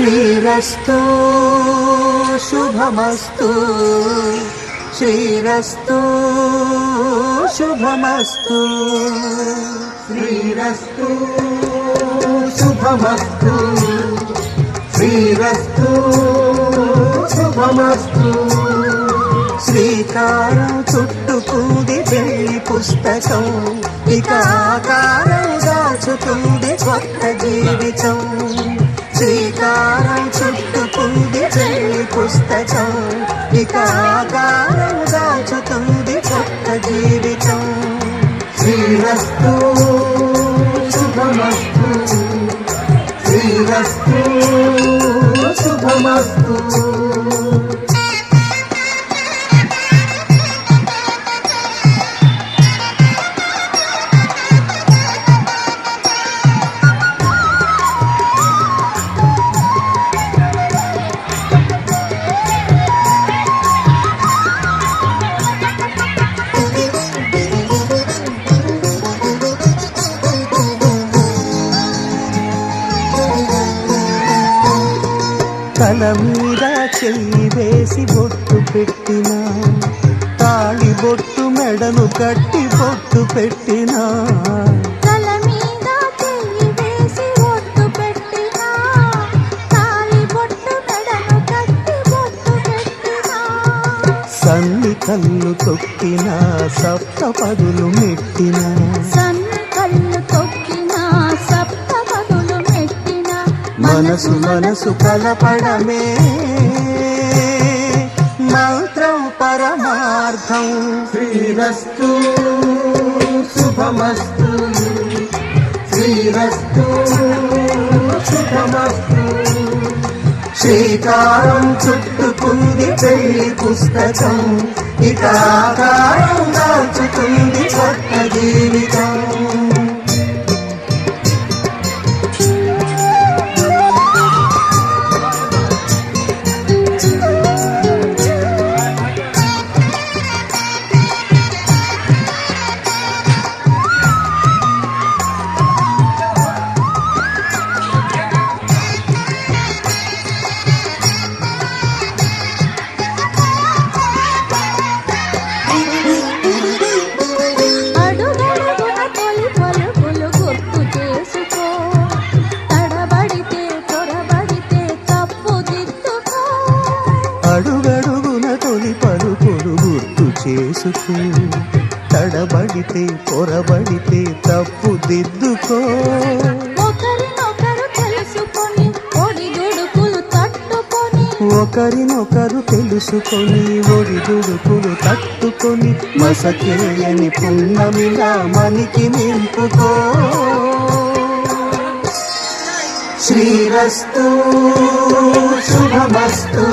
శ్రీరస్తు శుభమస్తు శ్రీరస్తు శుభమస్తు శ్రీరస్తు శుభమస్తు శ్రీరస్తు శుభమస్తు శ్రీకారం చుట్టుకుంది పెళ్లి పుస్తకం ఇక ఆకారం దాచుతుంది కొత్త జీవితం శ్రీకారం చుట్టుకుంది పెళ్లి పుస్తకం ఇక ఆకారం దాచుతుంది కొత్త జీవితం శ్రీరస్తు శుభమస్తు శ్రీరస్తు శుభమస్తు తల మీద చెయ్యి వేసి బొట్టు పెట్టినా తాళి బొట్టు మెడను కట్టి బొట్టు పెట్టినా తల మీద చెయ్యి వేసి బొట్టు పెట్టినా తాళి బొట్టు మెడను కట్టి బొట్టు పెట్టినా సన్ని కళ్ళు తొక్కినా సప్త పదులు మెట్టినా సన్ని కళ్ళు తొక్కినా సప్త పదులు మెట్టినా మనసు మనసు కలపడమే మంత్రం పరమార్థం శ్రీరస్తు శుభమస్తు శ్రీరస్తు శుభమస్తు శ్రీకారం చుట్టుకుంది పెళ్లి పుస్తకం ఇక ఆకారం దాచుతుంది కొత్త జీవితం అడుగడుగున తొలి పలుకులు గుర్తు చేసుకో తడబడితే పొరబడితే తప్పు దిద్దుకో ఒకరినొకరు తెలుసుకొని ఒడిదుడుకులు తట్టుకొని ఒకరినొకరు తెలుసుకొని ఒడిదుడుకులు తట్టుకొని మసకేయని పున్నమిలా మనికి నింపుకో శ్రీరస్తు శుభమస్తు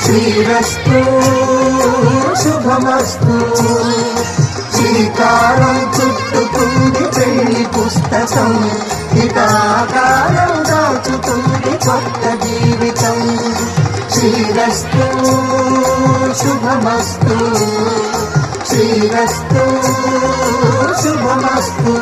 శ్రీరస్తు శుభమస్తు శ్రీకారం చుట్టుకుంది పెళ్లి పుస్తకం ఇక ఆకారం దాచుతుంది కొత్త జీవితం శ్రీరస్తు శుభమస్తు శ్రీరస్తు శుభమస్తు